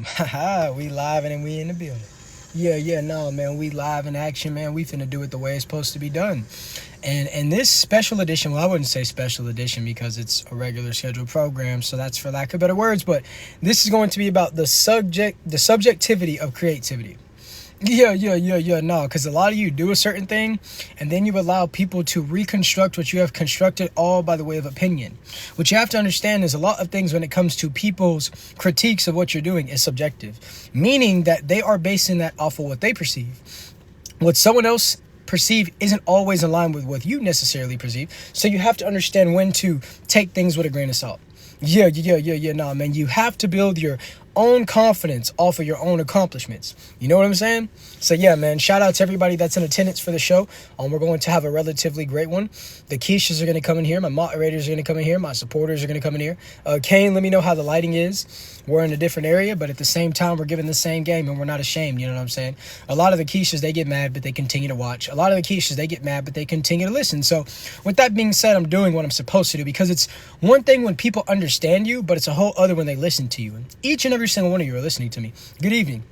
Haha, we live and we in the building. Yeah, no, man, we live in action, man. We finna do it the way it's supposed to be done. And this special edition, well, I wouldn't say special edition because it's a regular scheduled program, so that's for lack of better words, but this is going to be about the subjectivity of creativity. No, because a lot of you do a certain thing, and then you allow people to reconstruct what you have constructed all by the way of opinion. What you have to understand is a lot of things when it comes to people's critiques of what you're doing is subjective, meaning that they are basing that off of what they perceive. What someone else perceive isn't always in line with what you necessarily perceive, so you have to understand when to take things with a grain of salt. No, man, you have to build your own confidence off of your own accomplishments. You know what I'm saying? So yeah, man, shout out to everybody that's in attendance for the show. We're going to have a relatively great one. The Keishas are going to come in here. My moderators are going to come in here. My supporters are going to come in here. Kane, let me know how the lighting is. We're in a different area, but at the same time, we're giving the same game, and we're not ashamed. You know what I'm saying? A lot of the Keishas, they get mad, but they continue to watch. A lot of the Keishas, they get mad, but they continue to listen. So with that being said, I'm doing what I'm supposed to do, because it's one thing when people understand you, but it's a whole other when they listen to you. And each and every single one of you are listening to me. Good evening.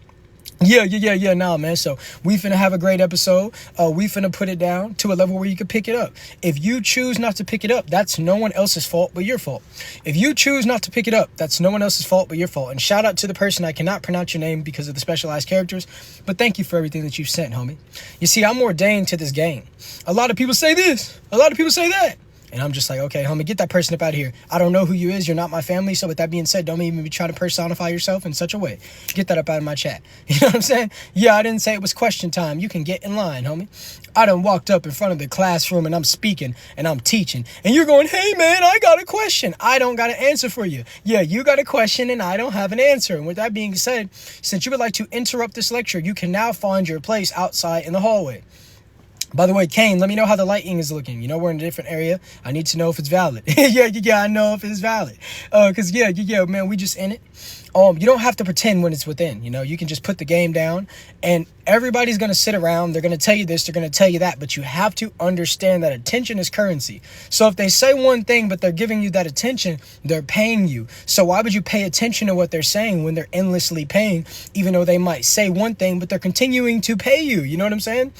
Nah, man. So we finna have a great episode. We finna put it down to a level where you can pick it up. If you choose not to pick it up, that's no one else's fault but your fault. If you choose not to pick it up, that's no one else's fault but your fault. And shout out to the person, I cannot pronounce your name because of the specialized characters, but thank you for everything that you've sent, homie. You see, I'm ordained to this game. A lot of people say this. A lot of people say that. And I'm just like, okay, homie, get that person up out of here. I don't know who you is. You're not my family. So with that being said, don't even be trying to personify yourself in such a way. Get that up out of my chat. You know what I'm saying? Yeah, I didn't say it was question time. You can get in line, homie. I done walked up in front of the classroom and I'm speaking and I'm teaching. And you're going, hey, man, I got a question. I don't got an answer for you. Yeah, you got a question and I don't have an answer. And with that being said, since you would like to interrupt this lecture, you can now find your place outside in the hallway. By the way, Kane, let me know how the lighting is looking. You know, we're in a different area. I need to know if it's valid. I know if it's valid. Because, man, we just in it. You don't have to pretend when it's within. You know, you can just put the game down and everybody's going to sit around. They're going to tell you this. They're going to tell you that. But you have to understand that attention is currency. So if they say one thing, but they're giving you that attention, they're paying you. So why would you pay attention to what they're saying when they're endlessly paying, even though they might say one thing, but they're continuing to pay you? You know what I'm saying?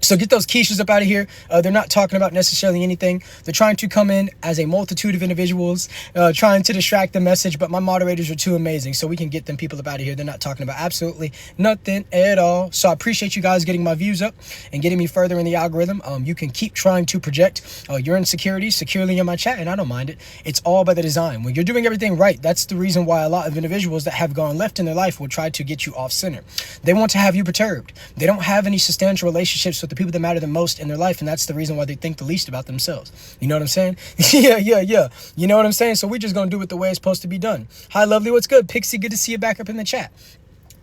So get those Keishas up out of here. They're not talking about necessarily anything. They're trying to come in as a multitude of individuals, trying to distract the message, but my moderators are too amazing, so we can get them people up out of here. They're not talking about absolutely nothing at all. So I appreciate you guys getting my views up and getting me further in the algorithm. You can keep trying to project your insecurities securely in my chat, and I don't mind it. It's all by the design. When you're doing everything right, that's the reason why a lot of individuals that have gone left in their life will try to get you off center. They want to have you perturbed. They don't have any substantial relationships with the people that matter the most in their life, and that's the reason why they think the least about themselves. You know what I'm saying? Yeah. You know what I'm saying? So we're just gonna do it the way it's supposed to be done. Hi, lovely. What's good? Pixie, good to see you back up in the chat.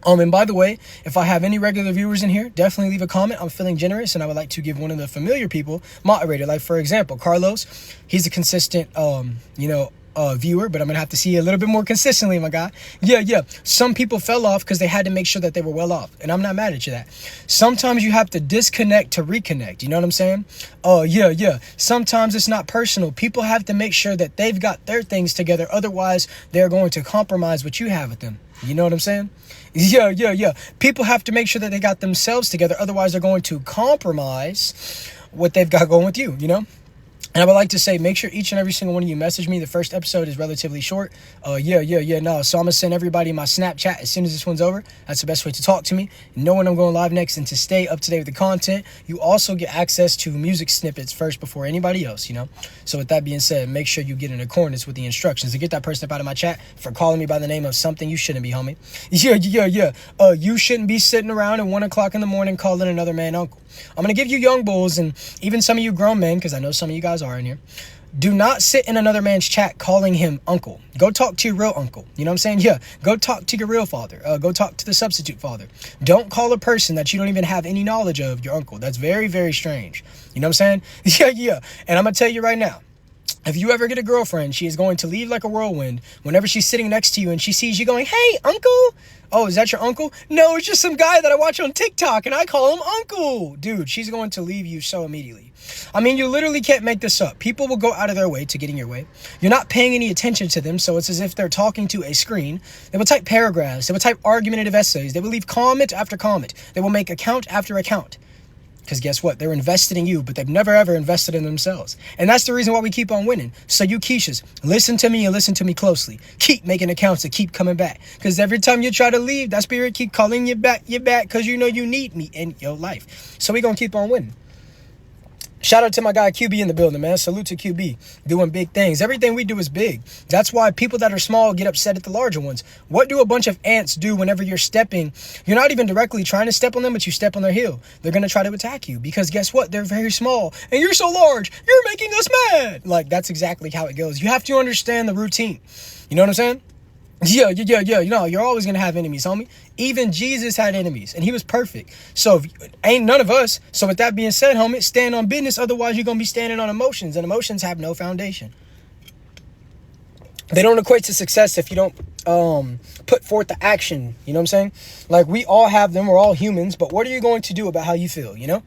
And by the way, if I have any regular viewers in here, definitely leave a comment. I'm feeling generous, and I would like to give one of the familiar people moderator. Like, for example, Carlos. He's a consistent, viewer, but I'm gonna have to see you a little bit more consistently, my guy. Yeah. Some people fell off because they had to make sure that they were well off, and I'm not mad at you that. Sometimes you have to disconnect to reconnect. You know what I'm saying? Yeah. Sometimes it's not personal. People have to make sure that they've got their things together. Otherwise, they're going to compromise what you have with them. You know what I'm saying? Yeah. People have to make sure that they got themselves together. Otherwise, they're going to compromise what they've got going with you, you know? And I would like to say, make sure each and every single one of you message me. The first episode is relatively short. No. So I'm going to send everybody my Snapchat as soon as this one's over. That's the best way to talk to me. Know when I'm going live next, and to stay up to date with the content. You also get access to music snippets first before anybody else, you know. So with that being said, make sure you get in accordance with the instructions. To get that person up out of my chat for calling me by the name of something you shouldn't be, homie. Yeah. You shouldn't be sitting around at 1 o'clock in the morning calling another man uncle. I'm going to give you young bulls and even some of you grown men, because I know some of you guys are in here. Do not sit in another man's chat calling him uncle. Go talk to your real uncle. You know what I'm saying? Yeah. Go talk to your real father. Go talk to the substitute father. Don't call a person that you don't even have any knowledge of your uncle. That's very, very strange. You know what I'm saying? Yeah. And I'm going to tell you right now, If you ever get a girlfriend, she is going to leave like a whirlwind whenever she's sitting next to you and she sees you going, hey, uncle. Oh, is that your uncle? No, it's just some guy that I watch on TikTok and I call him uncle. Dude, she's going to leave you so immediately. I mean, you literally can't make this up. People will go out of their way to get in your way. You're not paying any attention to them, so it's as if they're talking to a screen. They will type paragraphs. They will type argumentative essays. They will leave comment after comment. They will make account after account. Because guess what? They're invested in you, but they've never, ever invested in themselves. And that's the reason why we keep on winning. So you Keishas, listen to me and listen to me closely. Keep making accounts and keep coming back. Because every time you try to leave, that spirit keep calling you back, because you know you need me in your life. So we're going to keep on winning. Shout out to my guy QB in the building, man. Salute to QB. Doing big things. Everything we do is big. That's why people that are small get upset at the larger ones. What do a bunch of ants do whenever you're stepping? You're not even directly trying to step on them, but you step on their heel. They're going to try to attack you because guess what? They're very small and you're so large. You're making us mad. Like, that's exactly how it goes. You have to understand the routine. You know what I'm saying? Yeah. You know, you're always going to have enemies, homie. Even Jesus had enemies, and he was perfect. So, ain't none of us. So, with that being said, homie, stand on business. Otherwise, you're going to be standing on emotions, and emotions have no foundation. They don't equate to success if you don't put forth the action. You know what I'm saying? Like, we all have them. We're all humans. But what are you going to do about how you feel, you know?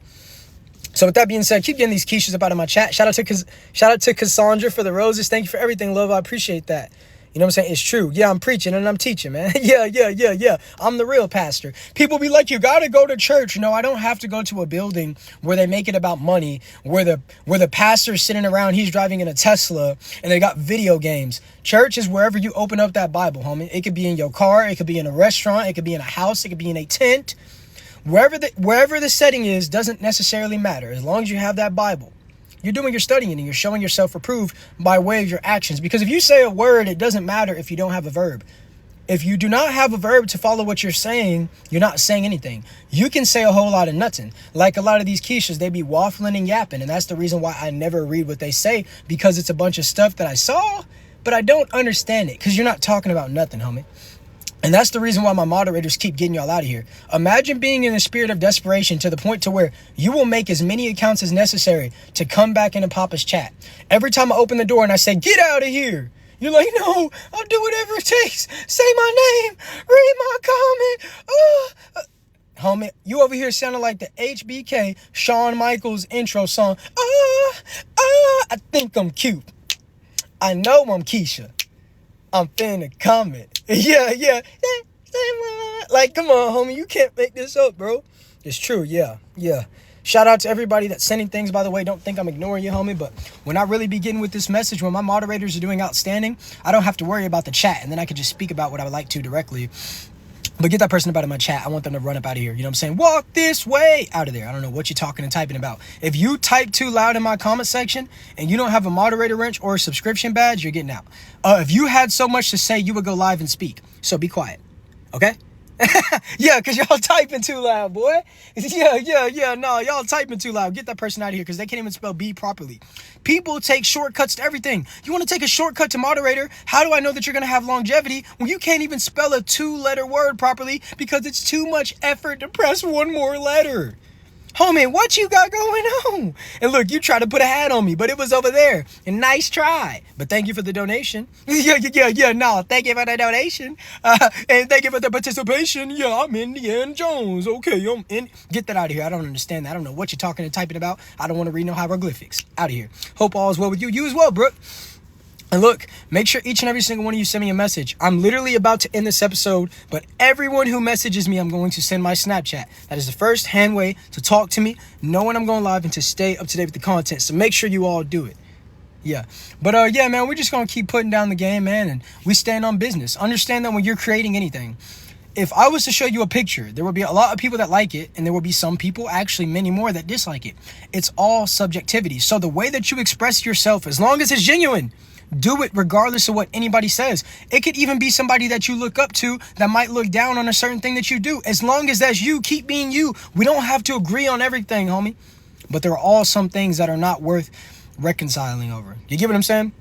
So with that being said, keep getting these Keishas up out of my chat. Shout out to Cassandra for the roses. Thank you for everything, love. I appreciate that. You know what I'm saying? It's true. Yeah, I'm preaching and I'm teaching, man. Yeah. I'm the real pastor. People be like, you got to go to church. No, I don't have to go to a building where they make it about money, where the pastor's sitting around, he's driving in a Tesla, and they got video games. Church is wherever you open up that Bible, homie. It could be in your car. It could be in a restaurant. It could be in a house. It could be in a tent. Wherever the setting is doesn't necessarily matter as long as you have that Bible. You're doing your studying and you're showing yourself approved by way of your actions. Because if you say a word, it doesn't matter if you don't have a verb. If you do not have a verb to follow what you're saying, you're not saying anything. You can say a whole lot of nothing. Like a lot of these Keishas, they be waffling and yapping. And that's the reason why I never read what they say. Because it's a bunch of stuff that I saw, but I don't understand it. Because you're not talking about nothing, homie. And that's the reason why my moderators keep getting y'all out of here. Imagine being in a spirit of desperation to the point to where you will make as many accounts as necessary to come back into Papa's chat. Every time I open the door and I say, get out of here, you're like, no, I'll do whatever it takes. Say my name, read my comment. Homie, you over here sounding like the HBK Shawn Michaels intro song. I think I'm cute. I know I'm Keisha. I'm finna comment. Yeah. Like, come on, homie. You can't make this up, bro. It's true, yeah. Shout out to everybody that's sending things, by the way. Don't think I'm ignoring you, homie. But when I really begin with this message, when my moderators are doing outstanding, I don't have to worry about the chat. And then I can just speak about what I would like to directly. But get that person up out of my chat. I want them to run up out of here. You know what I'm saying? Walk this way. Out of there. I don't know what you're talking and typing about. If you type too loud in my comment section and you don't have a moderator wrench or a subscription badge, you're getting out. If you had so much to say, you would go live and speak. So be quiet. Okay? Yeah, because y'all typing too loud, boy. Yeah. No, y'all typing too loud. Get that person out of here because they can't even spell B properly. People take shortcuts to everything. You want to take a shortcut to moderator? How do I know that you're going to have longevity when you can't even spell a 2-letter word properly because it's too much effort to press one more letter? Homie, what you got going on? And look, you tried to put a hat on me, but it was over there. And nice try. But thank you for the donation. Yeah. No, thank you for the donation. And thank you for the participation. Yeah, I'm Indiana Jones. Okay, I'm in. Get that out of here. I don't understand that. I don't know what you're talking and typing about. I don't want to read no hieroglyphics. Out of here. Hope all is well with you. You as well, Brooke. And look, make sure each and every single one of you send me a message. I'm literally about to end this episode, but everyone who messages me, I'm going to send my Snapchat. That is the first hand way to talk to me, know when I'm going live, and to stay up to date with the content. So make sure you all do it. Yeah. But yeah, man, we're just going to keep putting down the game, man, and we stand on business. Understand that when you're creating anything, if I was to show you a picture, there will be a lot of people that like it, and there will be some people, actually many more, that dislike it. It's all subjectivity. So the way that you express yourself, as long as it's genuine, do it regardless of what anybody says. It could even be somebody that you look up to that might look down on a certain thing that you do. As long as that's you, keep being you. We don't have to agree on everything, homie. But there are all some things that are not worth reconciling over. You get what I'm saying?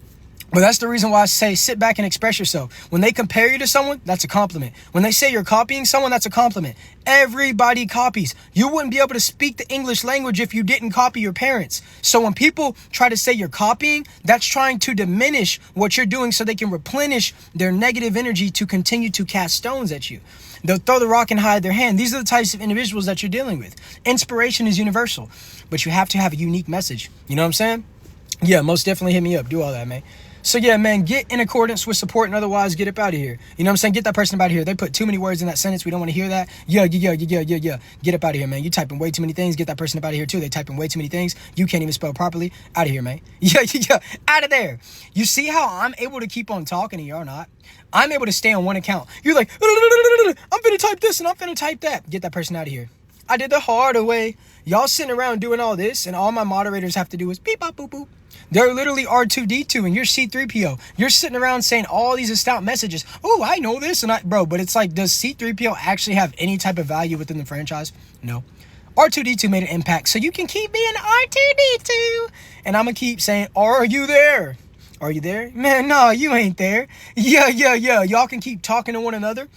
But that's the reason why I say sit back and express yourself. When they compare you to someone, that's a compliment. When they say you're copying someone, that's a compliment. Everybody copies. You wouldn't be able to speak the English language if you didn't copy your parents. So when people try to say you're copying, that's trying to diminish what you're doing so they can replenish their negative energy to continue to cast stones at you. They'll throw the rock and hide their hand. These are the types of individuals that you're dealing with. Inspiration is universal, but you have to have a unique message. You know what I'm saying? Yeah, most definitely hit me up. Do all that, man. So yeah, man, get in accordance with support and otherwise get up out of here. You know what I'm saying? Get that person up out of here. They put too many words in that sentence. We don't want to hear that. Yeah. Get up out of here, man. You typing way too many things. Get that person up out of here too. They typing way too many things. You can't even spell properly. Out of here, man. Yeah. Out of there. You see how I'm able to keep on talking and you're not? I'm able to stay on one account. You're like, I'm finna type this and I'm finna type that. Get that person out of here. I did the harder way. Y'all sitting around doing all this and all my moderators have to do is beep, bop, boop, boop. They're literally R2-D2 and you're C-3PO. You're sitting around saying all these stout messages. Oh, I know this. Bro, but it's like, does C-3PO actually have any type of value within the franchise? No. R2-D2 made an impact. So you can keep being R2-D2. And I'm going to keep saying, are you there? Are you there? Man, no, you ain't there. Yeah. Y'all can keep talking to one another.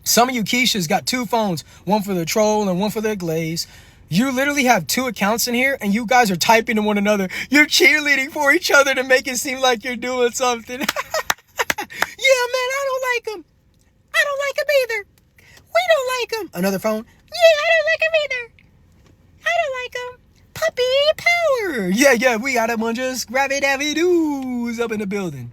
Some of you Keishas got two phones, one for the troll and one for the glaze. You literally have two accounts in here and you guys are typing to one another. You're cheerleading for each other to make it seem like you're doing something. Yeah, man, I don't like him. I don't like him either. We don't like him. Another phone. Yeah, I don't like him either. I don't like him. Puppy power. Yeah, we got a bunch of scrappy-dappy-doos up in the building.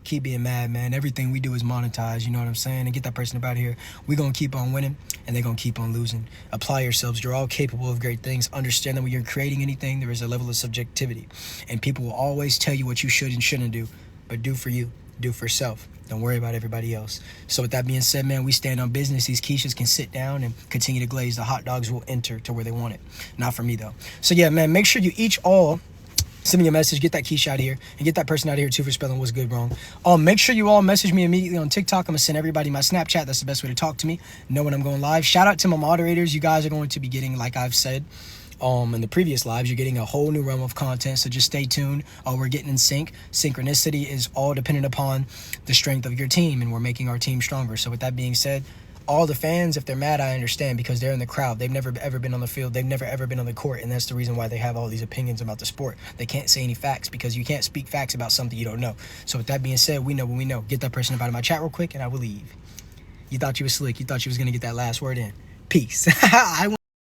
Keep being mad, man. Everything we do is monetized, you know what I'm saying? And get that person up out of here. We're going to keep on winning, and they're going to keep on losing. Apply yourselves. You're all capable of great things. Understand that when you're creating anything, there is a level of subjectivity. And people will always tell you what you should and shouldn't do. But do for you. Do for self. Don't worry about everybody else. So with that being said, man, we stand on business. These Keishas can sit down and continue to glaze. The hot dogs will enter to where they want it. Not for me, though. So, yeah, man, make sure you each all send me a message, get that Keisha out of here, and get that person out of here too for spelling what's good wrong. Make sure you all message me immediately on TikTok. I'm going to send everybody my Snapchat. That's the best way to talk to me. Know when I'm going live. Shout out to my moderators. You guys are going to be getting, like I've said in the previous lives, you're getting a whole new realm of content. So just stay tuned. We're getting in sync. Synchronicity is all dependent upon the strength of your team, and we're making our team stronger. So with that being said, all the fans, if they're mad, I understand, because they're in the crowd. They've never ever been on the field. They've never ever been on the court, and that's the reason why they have all these opinions about the sport. They can't say any facts because you can't speak facts about something you don't know. So with that being said, we know what we know. Get that person up out of my chat real quick, and I will leave. You thought you was slick. You thought you was going to get that last word in. Peace.